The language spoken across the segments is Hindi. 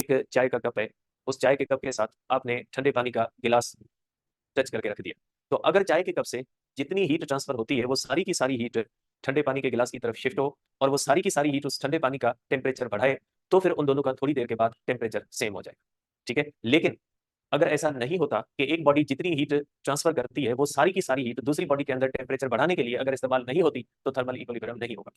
एक चाय का कप है, उस चाय के कप के साथ आपने ठंडे पानी का गिलास टच करके रख दिया, तो अगर चाय के कप से जितनी हीट ट्रांसफर होती है वो सारी की सारी हीट ठंडे पानी के गिलास की तरफ शिफ्ट हो और वो सारी की सारी हीट उस ठंडे पानी का टेम्परेचर बढ़ाए, तो फिर उन दोनों का थोड़ी देर के बाद टेम्परेचर सेम हो जाएगा। ठीक है, लेकिन अगर ऐसा नहीं होता कि एक बॉडी जितनी हीट ट्रांसफर करती है वो सारी की सारी हीट दूसरी बॉडी के अंदर टेम्परेचर बढ़ाने के लिए अगर इस्तेमाल नहीं होती, तो थर्मल इक्विलिब्रियम नहीं होगा।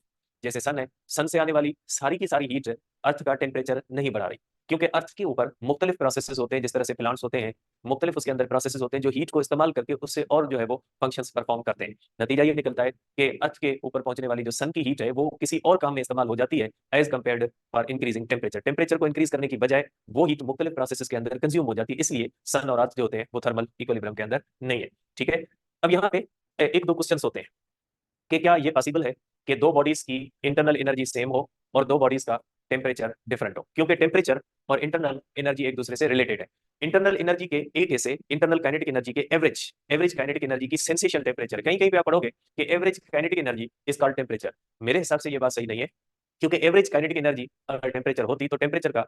जैसे सन है, सन से आने वाली सारी की सारी हीट अर्थ का टेम्परेचर नहीं बढ़ा रही, क्योंकि अर्थ के ऊपर मुख्तलिफ प्रोसेसेस होते हैं, जिस तरह से प्लांट्स होते हैं, मुख्तलिफ उसके अंदर प्रोसेसेस होते हैं जो हीट को इस्तेमाल करके उससे और जो है वो फंक्शंस परफॉर्म करते हैं। नतीजा ये निकलता है कि अर्थ के ऊपर पहुंचने वाली जो सन की हीट है वो किसी और काम में इस्तेमाल हो जाती है as compared for increasing temperature. Temperature को इंक्रीज करने की बजाय वो हीट मुख्तलिफ प्रोसेसेस के अंदर कंज्यूम हो जाती है, इसलिए सन और अर्थ जो होते हैं वो थर्मल इक्विलिब्रियम के अंदर नहीं है। ठीक है, अब यहाँ पे एक दो क्वेश्चन होते हैं कि क्या ये पॉसिबल है कि दो बॉडीज की इंटरनल एनर्जी सेम हो और दो बॉडीज का टेम्परेचर डिफरेंट हो, क्योंकि टेम्परेचर और इंटरनल एनर्जी एक दूसरे से रिलेटेड है। इंटरनल एनर्जी के एक हिस्से इंटरनल काइनेटिक एनर्जी के एवरेज एवरेज काइनेटिक एनर्जी की सेंसेशन टेम्परेचर, कहीं कहीं पे आप पढ़ोगे कि average kinetic energy is called temperature. मेरे हिसाब से ये बात सही नहीं है, क्योंकि एवरेज काइनेटिक एनर्जी अगर टेम्परेचर होती तो टेम्परेचर का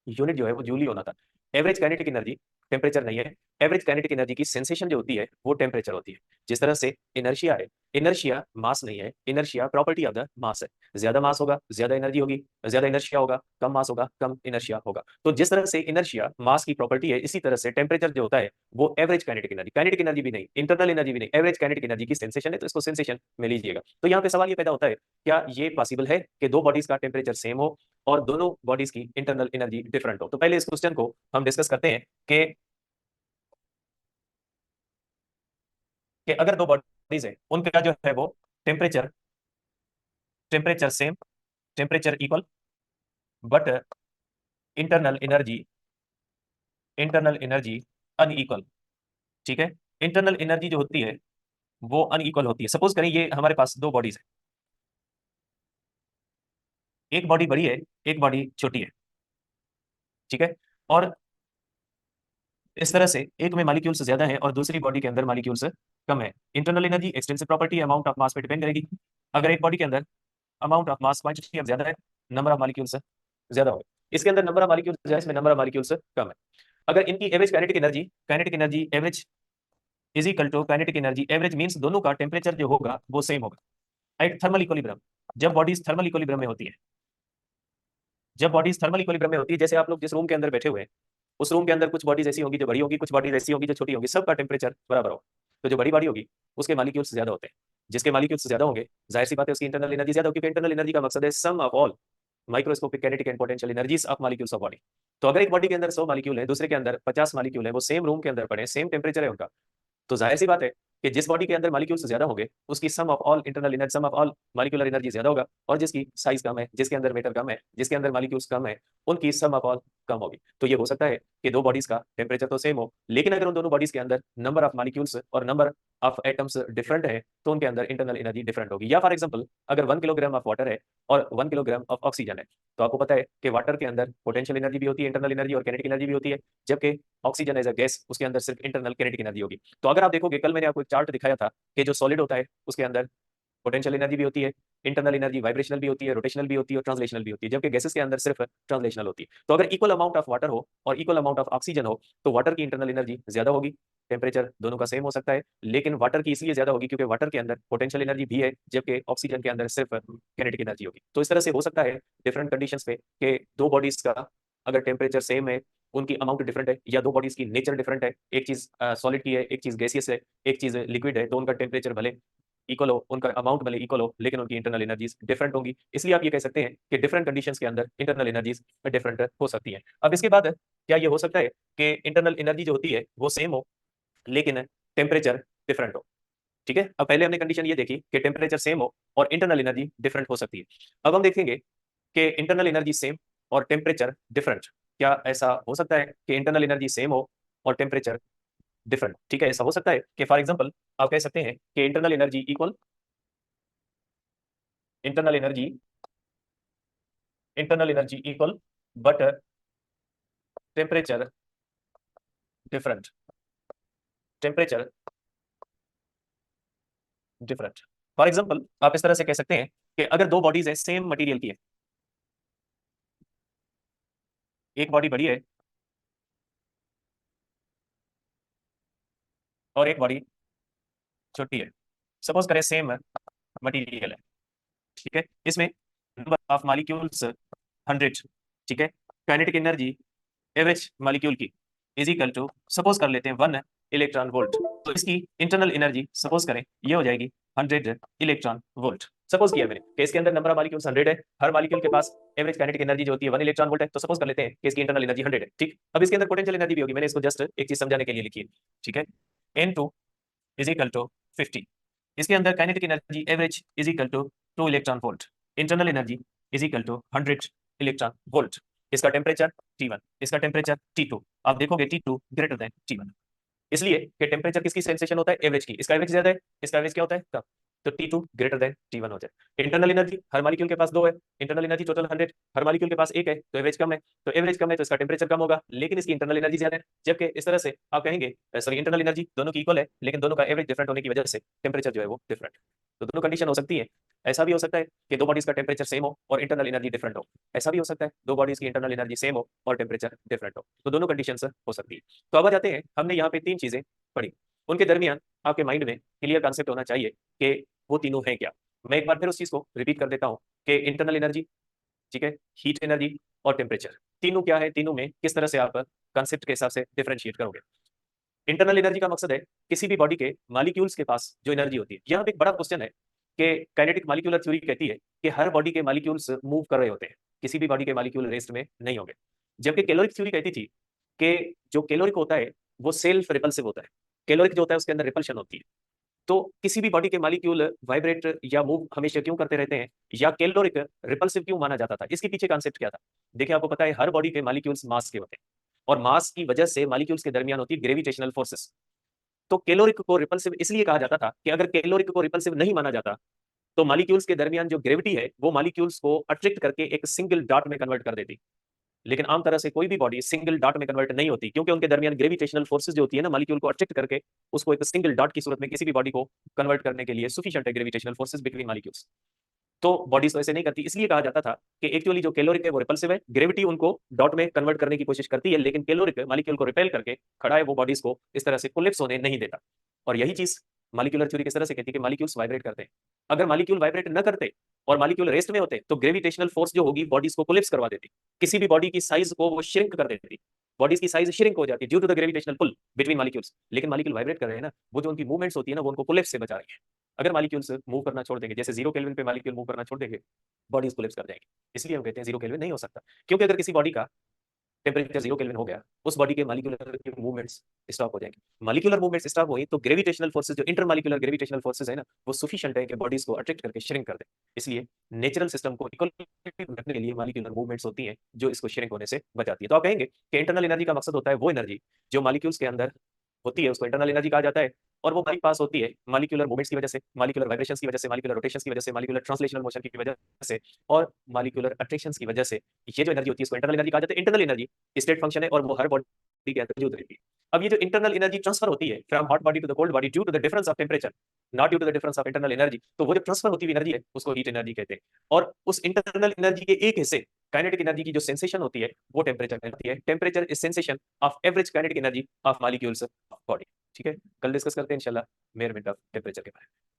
यूनिट जो है वो जूल ही होना था। एवरेज काइनेटिक एनर्जी टेम्परेचर नहीं है, एवरेज काइनेटिक एनर्जी की सेंसेशन जो होती है वो टेम्परेचर होती है। जिस तरह से इनर्शिया है, इनर्शिया मास नहीं है, inertia property of the mass है। ज्यादा मास होगा ज्यादा एनर्जी होगी, ज्यादा इनर्शिया होगा कम मास होगा कम इनर्शिया होगा। तो जिस तरह से इनर्शिया मास की प्रॉपर्टी है, इसी तरह से टेम्परेचर जो होता है वो एवरेज काइनेटिक एनर्जी भी नहीं, इंटरनल एनर्जी भी नहीं, एवरेज काइनेटिक एनर्जी की सेंसेशन है, तो इसको सेंसेशन में लीजिएगा। तो यहाँ पे सवाल ये पैदा होता है, क्या ये पॉसिबल है कि दो बॉडीज का टेम्परेचर सेम हो और दोनों बॉडीज की इंटरनल एनर्जी डिफरेंट हो? तो पहले इस क्वेश्चन को हम डिस्कस करते हैं कि अगर दो बॉडीज है उनका जो है वो temperature temperature same, temperature equal, but internal energy unequal. ठीक है, इंटरनल एनर्जी जो होती है वो अनइक्वल होती है। सपोज करें ये हमारे पास दो बॉडीज है, एक बॉडी बड़ी है एक बॉडी छोटी है। ठीक है, और इस तरह से एक में मॉलिक्यूल्स ज्यादा है और दूसरी बॉडी के अंदर मॉलिक्यूल्स कम है। Internal energy extensive property amount of mass पे डिपेंड करेगी। अगर एक बॉडी के अंदर अमाउंट ऑफ मास क्वांटिटी अब ज्यादा है, नंबर ऑफ मॉलिक्यूल्स ज्यादा हो, इसके अंदर नंबर ऑफ मॉलिक्यूल्स ज्यादा है, इसमें नंबर ऑफ मॉलिक्यूल्स कम है। अगर इनकी average kinetic energy average is equal to kinetic energy average, means दोनों का टेम्परेचर जो होगा वो सेम होगा एट थर्मल इक्विलिब्रियम। जब बॉडीज थर्मल इक्विलिब्रियम में होती है, जब बॉडीज थर्मल इक्विलिब्रियम में होती है, जैसे आप लोग जिस रूम के अंदर बैठे हुए हैं उस रूम के अंदर कुछ बॉडीज ऐसी होंगी जो बड़ी होगी, कुछ बॉडीज ऐसी होंगी जो छोटी होंगी, सबका टेम्परेचर बराबर होगा। तो जो बड़ी बॉडी होगी उसके मॉलिक्यूल्स ज्यादा होते हैं, जिसके मॉलिक्यूल्स ज्यादा होंगे जाहिर सी बात है उसकी इंटरनल एनर्जी ज्यादा होगी, क्योंकि इंटरनल एनर्जी का मकसद है sum of all microscopic kinetic and potential energies of molecules of body. तो अगर एक बॉडी के अंदर 100 मॉलिक्यूल है, दूसरे के अंदर 50 मॉलिक्यूल है, वो सेम रूम के अंदर पड़े, सेम टेम्परेचर है उनका, तो जाहिर सी बात है कि जिस बॉडी के अंदर मॉलिक्यूल्स ज्यादा होंगे उसकी sum of all internal energy, sum of all molecular energy ज्यादा होगा, और जिसकी साइज कम है, जिसके अंदर मैटर कम है, जिसके अंदर मॉलिक्यूल्स कम है, उनकी सम ऑफ ऑल कम होगी। तो ये हो सकता है कि दो बॉडीज का टेम्परेचर तो सेम हो, लेकिन अगर उन दोनों बॉडीज के अंदर नंबर ऑफ मॉलिक्यूल्स और नंबर ऑफ एटम्स डिफरेंट है तो उनके अंदर इंटरनल एनर्जी डिफरेंट होगी। या फॉर एग्जाम्पल अगर 1 किलोग्राम ऑफ वाटर है और 1 किलोग्राम ऑफ ऑक्सीजन है, तो आपको पता है कि वाटर के अंदर पोटेंशियल एनर्जी भी होती है, इंटरनल एनर्जी और काइनेटिक एनर्जी भी होती है, जबकि ऑक्सीजन एज अ गैस उसके अंदर सिर्फ इंटरनल काइनेटिक एनर्जी होगी। तो अगर आप देखोगे, कल मैंने आपको एक चार्ट दिखाया था कि जो सॉलिड होता है उसके अंदर पोटेंशियल एनर्जी भी होती है, इंटरनल एनर्जी वाइब्रेशनल भी होती है, रोटेशनल भी होती है और ट्रांसलेशनल भी होती है, जबकि गैसेस के अंदर सिर्फ ट्रांसलेशनल होती है। तो अगर इक्वल अमाउंट ऑफ वाटर हो और इक्वल अमाउंट ऑफ ऑक्सीजन हो तो वाटर की इंटरनल एनर्जी ज्यादा होगी, टेम्परेचर दोनों का सेम हो सकता है, लेकिन वाटर की इसलिए ज्यादा होगी क्योंकि वाटर के अंदर पोटेंशियल एनर्जी भी है, जबकि ऑक्सीजन के अंदर सिर्फ काइनेटिक एनर्जी होगी। तो इस तरह से हो सकता है डिफरेंट कंडीशंस पे कि दो बॉडीज का अगर टेम्परेचर सेम है, उनकी अमाउंट डिफरेंट है, या दो बॉडीज की नेचर डिफरेंट है, एक चीज सॉलिड की है, एक चीज गैसियस है, एक चीज लिक्विड है, तो उनका टेम्परेचर भले इक्वल हो, उनका अमाउंट भले इक्वल हो, लेकिन उनकी इंटरनल एनर्जीज डिफरेंट होंगी। इसलिए आप ये कह सकते हैं कि डिफरेंट कंडीशंस के अंदर इंटरनल एनर्जीज डिफरेंट हो सकती हैं। अब इसके बाद क्या ये हो सकता है कि इंटरनल एनर्जी जो होती है वो सेम हो लेकिन टेम्परेचर डिफरेंट हो? ठीक है, अब पहले हमने कंडीशन ये देखी कि टेम्परेचर सेम हो और इंटरनल एनर्जी डिफरेंट हो सकती है। अब हम देखेंगे कि इंटरनल एनर्जी सेम और टेम्परेचर डिफरेंट, क्या ऐसा हो सकता है कि इंटरनल एनर्जी सेम हो और टेम्परेचर डिफरेंट? ठीक है, ऐसा हो सकता है कि फॉर एग्जांपल आप कह सकते हैं कि internal energy equal but temperature different, temperature different. For example आप इस तरह से कह सकते हैं कि अगर दो बॉडीज है सेम मटेरियल की है, एक बॉडी बड़ी है और एक बॉडी छोटी है। सपोज करें सेम मटेरियल है, ठीक है, इसमें नंबर ऑफ मॉलिक्यूल्स 100, ठीक है, काइनेटिक एनर्जी एवरेज मॉलिक्यूल की इज इक्वल टू, सपोज कर लेते हैं 1 इलेक्ट्रॉन वोल्ट, तो इसकी इंटरनल एनर्जी सपोज करें ये हो जाएगी 100 इलेक्ट्रॉन वोल्ट। सपोज किया मैंने कि इसके अंदर नंबर ऑफ मॉलिक्यूल्स 100 है, हर मॉलिक्यूल के पास एवरेज काइनेटिक एनर्जी जो होती है 1 इलेक्ट्रॉन वोल्ट है, तो सपोज कर लेते हैं कि इसकी इंटरनल एनर्जी 100 है, ठीक। अब इसके अंदर पोटेंशियल एनर्जी भी होगी, मैंने इसको जस्ट एक चीज समझाने के लिए लिखी है, ठीक है। N2 इज इक्वल टू 50, इसके अंदर kinetic energy average is equal to 2 electron volt, internal energy is equal to 100 electron volt. इसका टेम्परेचर T1, इसका टेम्परेचर T2। आप देखोगे T2 ग्रेटर देन T1, इसलिए कि टेम्परेचर किसकी सेंसेशन होता है, एवरेज की। इसका एवरेज ज्यादा है, इसका एवरेज क्या होता है कम, तो T2 ग्रेटर देन T1 हो जाए। इंटरनल एनर्जी हर मॉलिक्यूल के पास 2 है, इंटरनल एनर्जी टोटल 100, हर मॉलिक्यूल के पास 1 है, तो एवरेज कम है, तो एवरेज कम है तो इसका टेम्परेचर कम होगा, लेकिन इसकी इंटरनल एनर्जी ज्यादा है। जबकि इस तरह से आप कहेंगे सॉरी इंटरनल एनर्जी दोनों की इक्वल है, लेकिन दोनों का एवरेज डिफरेंट होने की वजह से टेम्परेचर जो है वो डिफरेंट। तो दोनों कंडीशन हो सकती है। ऐसा भी हो सकता है कि दो बॉडीज का टेम्परेचर सेम हो और इंटरनल एनर्जी डिफरेंट हो, ऐसा भी हो सकता है दो बॉडीज की इंटरनल एनर्जी सेम हो और टेम्परेचर डिफरेंट हो, तो दोनों कंडीशन हो सकती है। तो अब आ जाते हैं, हमने यहाँ पे 3 चीजें पढ़ी, उनके दरमियान आपके माइंड में क्लियर कॉन्सेप्ट होना चाहिए कि वो तीनों हैं क्या। मैं एक बार फिर उस चीज को रिपीट कर देता हूँ कि इंटरनल एनर्जी, ठीक है, हीट एनर्जी और टेम्परेचर, तीनों क्या है, तीनों में किस तरह से आप कॉन्सेप्ट के हिसाब से डिफरेंशिएट करोगे। इंटरनल एनर्जी का मकसद है किसी भी बॉडी के मॉलिक्यूल्स के पास जो एनर्जी होती है। यहाँ पे एक बड़ा क्वेश्चन है कि काइनेटिक मॉलिक्यूलर थ्योरी कहती है कि हर बॉडी के मॉलिक्यूल्स मूव कर रहे होते हैं, किसी भी बॉडी के मॉलिक्यूल रेस्ट में नहीं होंगे। जबकि कैलोरिक थ्योरी कहती थी कि जो कैलोरिक होता है वो सेल्फ रिपल्सिव होता है, कैलोरिक जो होता है उसके अंदर रिपल्शन होती है। तो किसी भी बॉडी के मॉलिक्यूल वाइब्रेट या मूव हमेशा क्यों करते रहते हैं, या कैलोरिक रिपल्सिव क्यों माना जाता था, इसके पीछे कॉन्सेप्ट क्या था। देखिए आपको पता है हर बॉडी के मॉलिक्यूल्स मास के होते हैं और मास की वजह से मॉलिक्यूल्स के दरमियान होती है ग्रेविटेशनल फोर्सेस। तो कैलोरिक को रिपल्सिव इसलिए कहा जाता था कि अगर कैलोरिक को रिपल्सिव नहीं माना जाता तो मॉलिक्यूल्स के दरमियान जो ग्रेविटी है वो मॉलिक्यूल्स को अट्रैक्ट करके एक सिंगल डॉट में कन्वर्ट कर देती। लेकिन आम तरह से कोई भी बॉडी सिंगल डॉट में कन्वर्ट नहीं होती, क्योंकि उनके दरमियान ग्रेविटेशनल फोर्सेस जो होती है ना, मॉलिक्यूल को अट्रैक्ट करके उसको एक सिंगल डॉट की सूरत में किसी भी बॉडी को कन्वर्ट करने के लिए सफिशिएंट है ग्रेविटेशनल फोर्सेस बिटवीन मॉलिक्यूल्स। तो बॉडीज तो ऐसे नहीं करती, इसलिए कहा जाता था कि एक्चुअली जो कैलोरिक है वो रिपल्सिव है, ग्रेविटी उनको डॉट में कन्वर्ट करने की कोशिश करती है, लेकिन कैलोरिक मॉलिक्यूल को रिपेल करके खड़ा है, वो बॉडीज को इस तरह से कोलिप्स होने नहीं देता। और यही चीज मॉलिक्यूलर थ्योरी किस तरह से कहती है कि मॉलिक्यूल्स वाइब्रेट करते हैं। अगर मॉलिक्यूल वाइब्रेट न करते और मॉलिक्यूल रेस्ट में होते तो ग्रेविटेशनल फोर्स जो होगी बॉडीज को कोलिप्स करवा देती, किसी भी बॉडी की साइज को वो श्रिंक कर देती, बॉडीज की साइज श्रिंक हो जाती due to the gravitational pull between molecules. लेकिन मॉलिक्यूल वाइब्रेट कर रहे हैं ना, वो जो उनकी मूवमेंट्स होती है ना वो उनको कोलिप्स से बचा रही है। अगर मॉलिक्यूल्स मूव करना छोड़ देंगे, जैसे 0 केल्विन पे मॉलिक्यूल मूव करना छोड़ देंगे, बॉडीज कोलिप्स कर जाएंगी। इसलिए हम कहते हैं 0 केल्विन नहीं हो सकता, क्योंकि अगर किसी बॉडी का टेम्परेचर 0 केल्विन हो गया, उस बॉडी के मॉलिक्यूलर मूवमेंट्स स्टॉप हो जाएंगे। मॉलिक्यूलर मूवमेंट्स स्टॉप हुई तो ग्रेविटेशनल फोर्सेस जो इंटरमॉलिक्यूलर ग्रेविटेशनल फोर्सेस है ना, वो सफिशिएंट है कि बॉडीज को अट्रैक्ट करके श्रिंक कर दे। इसलिए नेचुरल सिस्टम को इक्वलिब्रियम रखने के लिए मॉलिक्यूलर मूवमेंट्स होती हैं जो इसको श्रिंक होने से बचाती है। तो आप कहेंगे कि इंटरनल एनर्जी का मकसद होता है वो एनर्जी जो मॉलिक्यूल्स के अंदर होती है, उसको इंटरनल एनर्जी कहा जाता है। और वो हमारी पास होती है मॉलिक्यूलर मूवमेंट्स की वजह से, मॉलिक्यूलर वाइब्रेशंस की वजह से, मॉलिक्यूलर रोटेशंस की वजह से, मॉलिक्यूलर ट्रांसलेशनल मोशन की वजह से और मॉलिक्यूलर अट्रैक्शंस की वजह से। ये जो एनर्जी होती है इसको इंटरनल एनर्जी कहा जाता है। इंटरनल एनर्जी स्टेट फंक्शन है और वो हर बॉडी के अंदर मौजूद रहती है। अब ये जो इंटरनल एनर्जी ट्रांसफर होती है from hot body to the cold body due to the difference of temperature, not due to the difference of internal energy, तो वो जो ट्रांसफर होती हुई एनर्जी है उसको हीट एनर्जी कहते हैं। और उस इंटरनल एनर्जी के एक हिस्से काइनेटिक एनर्जी की जो सेंसेशन होती है वो टेंपरेचर में होती है। Temperature is sensation of average kinetic energy of molecules of body. ठीक है, कल डिस्कस करते हैं इंशाल्लाह मेजरमेंट ऑफ टेंपरेचर के बारे में।